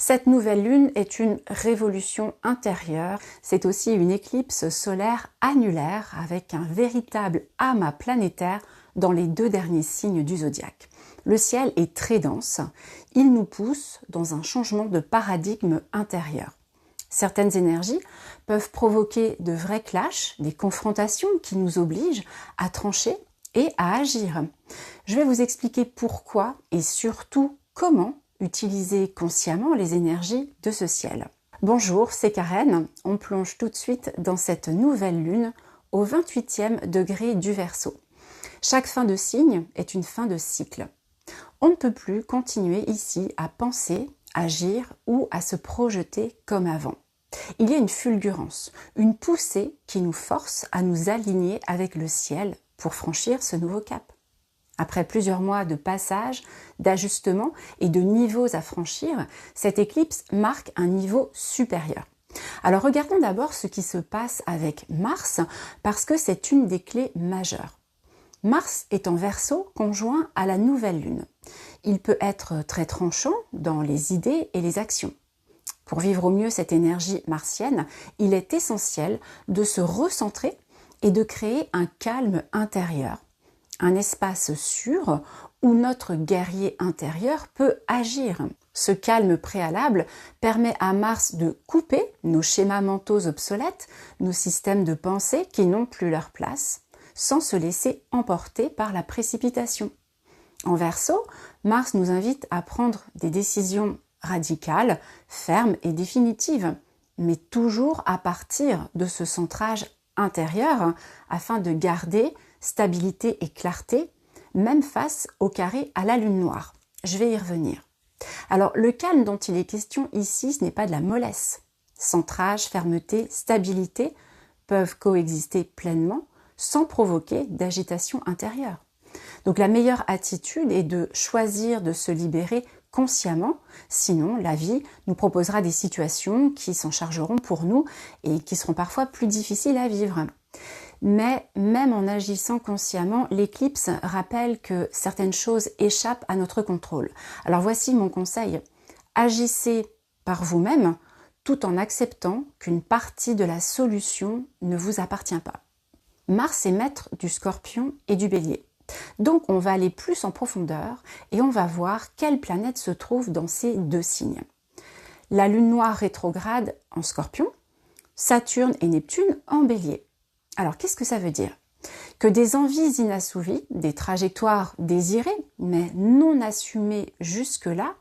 Cette nouvelle lune est une révolution intérieure. C'est aussi une éclipse solaire annulaire avec un véritable amas planétaire dans les 2 derniers signes du zodiaque. Le ciel est très dense. Il nous pousse dans un changement de paradigme intérieur. Certaines énergies peuvent provoquer de vrais clashs, des confrontations qui nous obligent à trancher et à agir. Je vais vous expliquer pourquoi et surtout comment utiliser consciemment les énergies de ce ciel. Bonjour, c'est Karen. On plonge tout de suite dans cette nouvelle lune au 28e degré du Verseau. Chaque fin de signe est une fin de cycle. On ne peut plus continuer ici à penser, agir ou à se projeter comme avant. Il y a une fulgurance, une poussée qui nous force à nous aligner avec le ciel pour franchir ce nouveau cap. Après plusieurs mois de passage, d'ajustement et de niveaux à franchir, cette éclipse marque un niveau supérieur. Alors regardons d'abord ce qui se passe avec Mars parce que c'est une des clés majeures. Mars est en Verseau conjoint à la nouvelle lune. Il peut être très tranchant dans les idées et les actions. Pour vivre au mieux cette énergie martienne, il est essentiel de se recentrer et de créer un calme intérieur. Un espace sûr où notre guerrier intérieur peut agir. Ce calme préalable permet à Mars de couper nos schémas mentaux obsolètes, nos systèmes de pensée qui n'ont plus leur place, sans se laisser emporter par la précipitation. En Verseau, Mars nous invite à prendre des décisions radicales, fermes et définitives, mais toujours à partir de ce centrage intérieur afin de garder stabilité et clarté, même face au carré à la lune noire. Je vais y revenir. Alors, le calme dont il est question ici, ce n'est pas de la mollesse. Centrage, fermeté, stabilité peuvent coexister pleinement sans provoquer d'agitation intérieure. Donc, la meilleure attitude est de choisir de se libérer consciemment, sinon la vie nous proposera des situations qui s'en chargeront pour nous et qui seront parfois plus difficiles à vivre. Mais même en agissant consciemment, l'éclipse rappelle que certaines choses échappent à notre contrôle. Alors voici mon conseil. Agissez par vous-même tout en acceptant qu'une partie de la solution ne vous appartient pas. Mars est maître du Scorpion et du Bélier. Donc on va aller plus en profondeur et on va voir quelle planète se trouve dans ces 2 signes. La lune noire rétrograde en Scorpion, Saturne et Neptune en Bélier. Alors, qu'est-ce que ça veut dire? Que des envies inassouvies, des trajectoires désirées, mais non assumées jusque-là,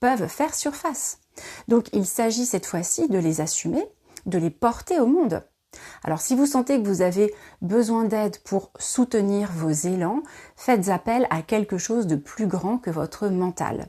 peuvent faire surface. Donc, il s'agit cette fois-ci de les assumer, de les porter au monde. Alors, si vous sentez que vous avez besoin d'aide pour soutenir vos élans, faites appel à quelque chose de plus grand que votre mental.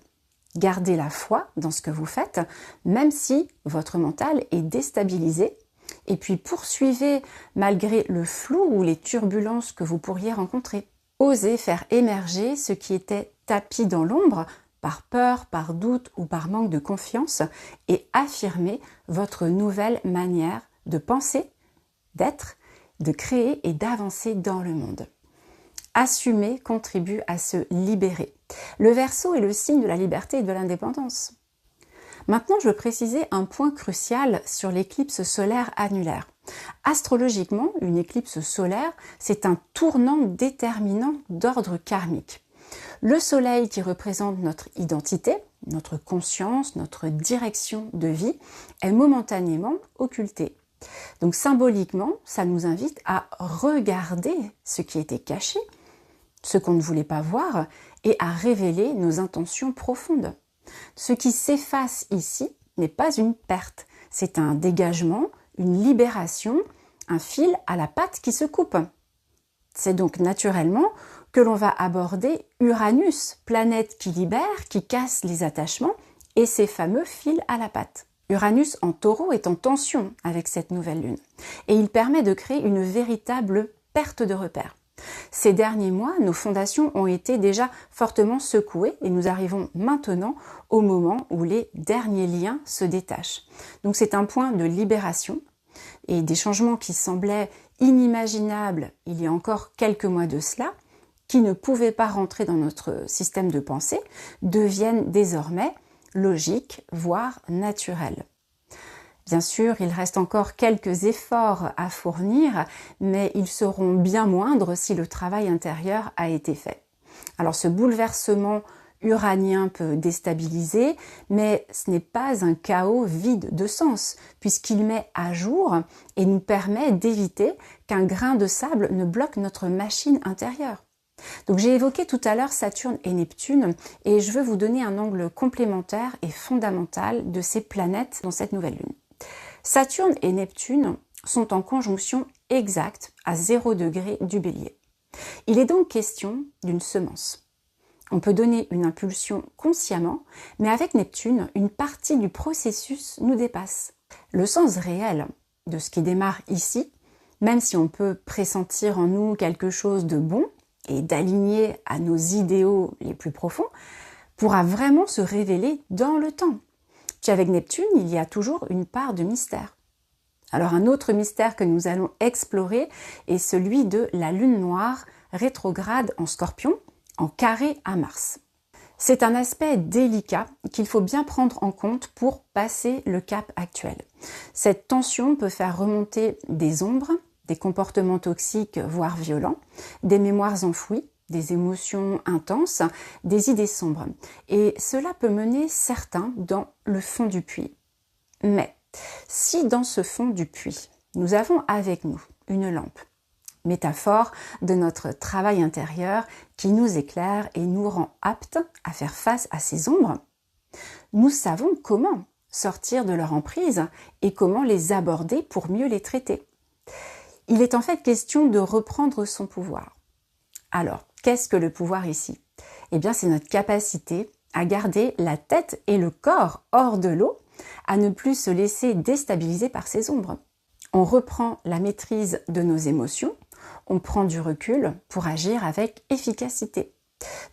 Gardez la foi dans ce que vous faites, même si votre mental est déstabilisé. Et puis poursuivez malgré le flou ou les turbulences que vous pourriez rencontrer. Osez faire émerger ce qui était tapi dans l'ombre par peur, par doute ou par manque de confiance et affirmez votre nouvelle manière de penser, d'être, de créer et d'avancer dans le monde. Assumer contribue à se libérer. Le Verseau est le signe de la liberté et de l'indépendance. Maintenant, je veux préciser un point crucial sur l'éclipse solaire annulaire. Astrologiquement, une éclipse solaire, c'est un tournant déterminant d'ordre karmique. Le soleil qui représente notre identité, notre conscience, notre direction de vie, est momentanément occulté. Donc symboliquement, ça nous invite à regarder ce qui était caché, ce qu'on ne voulait pas voir, et à révéler nos intentions profondes. Ce qui s'efface ici n'est pas une perte, c'est un dégagement, une libération, un fil à la patte qui se coupe. C'est donc naturellement que l'on va aborder Uranus, planète qui libère, qui casse les attachements, et ces fameux fils à la patte. Uranus en Taureau est en tension avec cette nouvelle lune, et il permet de créer une véritable perte de repères. Ces derniers mois, nos fondations ont été déjà fortement secouées et nous arrivons maintenant au moment où les derniers liens se détachent. Donc c'est un point de libération et des changements qui semblaient inimaginables il y a encore quelques mois de cela, qui ne pouvaient pas rentrer dans notre système de pensée, deviennent désormais logique, voire naturel. Bien sûr, il reste encore quelques efforts à fournir, mais ils seront bien moindres si le travail intérieur a été fait. Alors ce bouleversement uranien peut déstabiliser, mais ce n'est pas un chaos vide de sens, puisqu'il met à jour et nous permet d'éviter qu'un grain de sable ne bloque notre machine intérieure. Donc j'ai évoqué tout à l'heure Saturne et Neptune, et je veux vous donner un angle complémentaire et fondamental de ces planètes dans cette nouvelle lune. Saturne et Neptune sont en conjonction exacte à 0 degré du Bélier. Il est donc question d'une semence. On peut donner une impulsion consciemment, mais avec Neptune, une partie du processus nous dépasse. Le sens réel de ce qui démarre ici, même si on peut pressentir en nous quelque chose de bon et d'aligné à nos idéaux les plus profonds, pourra vraiment se révéler dans le temps. Puis avec Neptune, il y a toujours une part de mystère. Alors un autre mystère que nous allons explorer est celui de la lune noire rétrograde en Scorpion, en carré à Mars. C'est un aspect délicat qu'il faut bien prendre en compte pour passer le cap actuel. Cette tension peut faire remonter des ombres, des comportements toxiques voire violents, des mémoires enfouies, des émotions intenses, des idées sombres. Et cela peut mener certains dans le fond du puits. Mais si dans ce fond du puits, nous avons avec nous une lampe, métaphore de notre travail intérieur qui nous éclaire et nous rend aptes à faire face à ces ombres, nous savons comment sortir de leur emprise et comment les aborder pour mieux les traiter. Il est en fait question de reprendre son pouvoir. Alors, qu'est-ce que le pouvoir ici? Eh bien, c'est notre capacité à garder la tête et le corps hors de l'eau, à ne plus se laisser déstabiliser par ces ombres. On reprend la maîtrise de nos émotions, on prend du recul pour agir avec efficacité.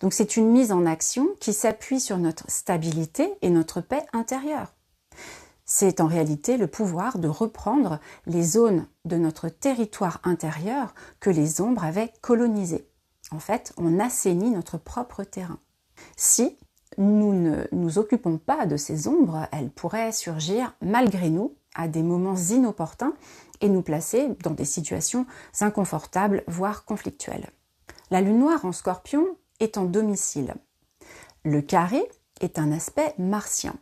Donc c'est une mise en action qui s'appuie sur notre stabilité et notre paix intérieure. C'est en réalité le pouvoir de reprendre les zones de notre territoire intérieur que les ombres avaient colonisées. En fait, on assainit notre propre terrain. Si nous ne nous occupons pas de ces ombres, elles pourraient surgir malgré nous à des moments inopportuns et nous placer dans des situations inconfortables, voire conflictuelles. La lune noire en Scorpion est en domicile. Le carré est un aspect martien.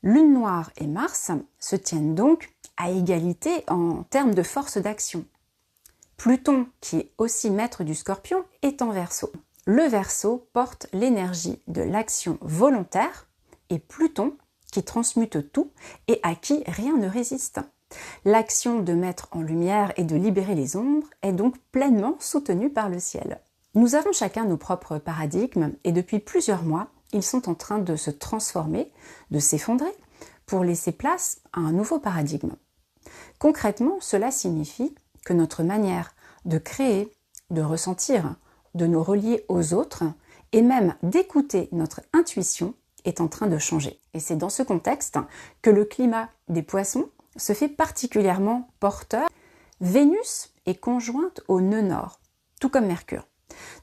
Lune noire et Mars se tiennent donc à égalité en termes de force d'action. Pluton, qui est aussi maître du Scorpion, est en Verseau. Le Verseau porte l'énergie de l'action volontaire et Pluton, qui transmute tout et à qui rien ne résiste. L'action de mettre en lumière et de libérer les ombres est donc pleinement soutenue par le ciel. Nous avons chacun nos propres paradigmes et depuis plusieurs mois, ils sont en train de se transformer, de s'effondrer, pour laisser place à un nouveau paradigme. Concrètement, cela signifie que notre manière de créer, de ressentir, de nous relier aux autres et même d'écouter notre intuition est en train de changer. Et c'est dans ce contexte que le climat des poissons se fait particulièrement porteur. Vénus est conjointe au nœud nord, tout comme Mercure.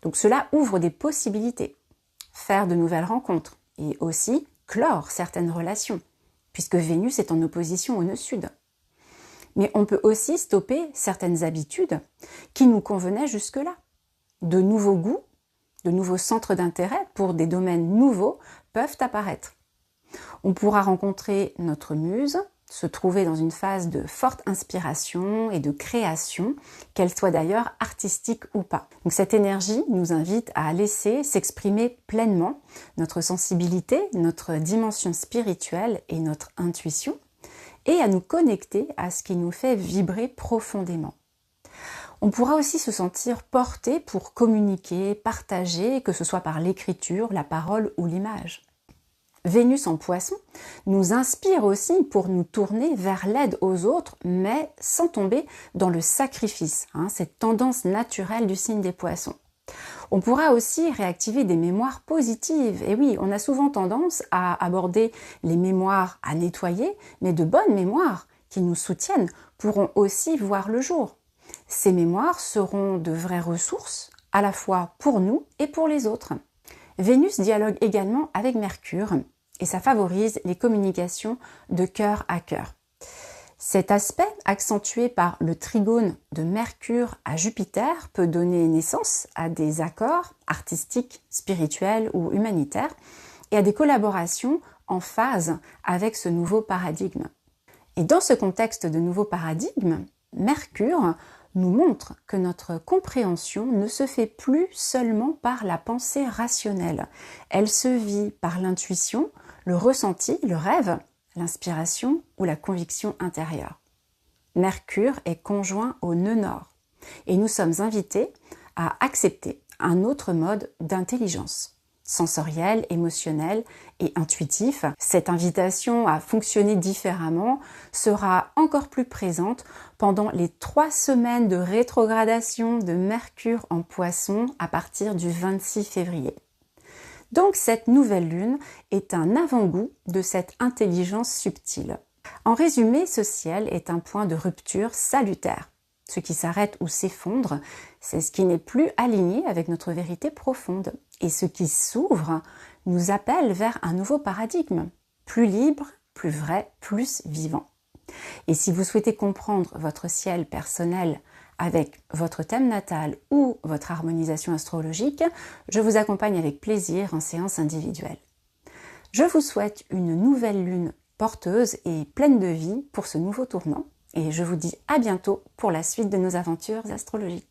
Donc cela ouvre des possibilités. Faire de nouvelles rencontres et aussi clore certaines relations, puisque Vénus est en opposition au nœud sud. Mais on peut aussi stopper certaines habitudes qui nous convenaient jusque-là. De nouveaux goûts, de nouveaux centres d'intérêt pour des domaines nouveaux peuvent apparaître. On pourra rencontrer notre muse, se trouver dans une phase de forte inspiration et de création, qu'elle soit d'ailleurs artistique ou pas. Donc cette énergie nous invite à laisser s'exprimer pleinement notre sensibilité, notre dimension spirituelle et notre intuition, et à nous connecter à ce qui nous fait vibrer profondément. On pourra aussi se sentir porté pour communiquer, partager, que ce soit par l'écriture, la parole ou l'image. Vénus en Poisson nous inspire aussi pour nous tourner vers l'aide aux autres, mais sans tomber dans le sacrifice, cette tendance naturelle du signe des Poissons. On pourra aussi réactiver des mémoires positives. Et oui, on a souvent tendance à aborder les mémoires à nettoyer, mais de bonnes mémoires qui nous soutiennent pourront aussi voir le jour. Ces mémoires seront de vraies ressources, à la fois pour nous et pour les autres. Vénus dialogue également avec Mercure et ça favorise les communications de cœur à cœur. Cet aspect, accentué par le trigone de Mercure à Jupiter, peut donner naissance à des accords artistiques, spirituels ou humanitaires et à des collaborations en phase avec ce nouveau paradigme. Et dans ce contexte de nouveau paradigme, Mercure nous montre que notre compréhension ne se fait plus seulement par la pensée rationnelle. Elle se vit par l'intuition, le ressenti, le rêve, l'inspiration ou la conviction intérieure. Mercure est conjoint au nœud nord et nous sommes invités à accepter un autre mode d'intelligence sensoriel, émotionnel et intuitif. Cette invitation à fonctionner différemment sera encore plus présente pendant les 3 semaines de rétrogradation de Mercure en Poisson à partir du 26 février. Donc cette nouvelle lune est un avant-goût de cette intelligence subtile. En résumé, ce ciel est un point de rupture salutaire. Ce qui s'arrête ou s'effondre, c'est ce qui n'est plus aligné avec notre vérité profonde. Et ce qui s'ouvre nous appelle vers un nouveau paradigme, plus libre, plus vrai, plus vivant. Et si vous souhaitez comprendre votre ciel personnel avec votre thème natal ou votre harmonisation astrologique, je vous accompagne avec plaisir en séance individuelle. Je vous souhaite une nouvelle lune porteuse et pleine de vie pour ce nouveau tournant et je vous dis à bientôt pour la suite de nos aventures astrologiques.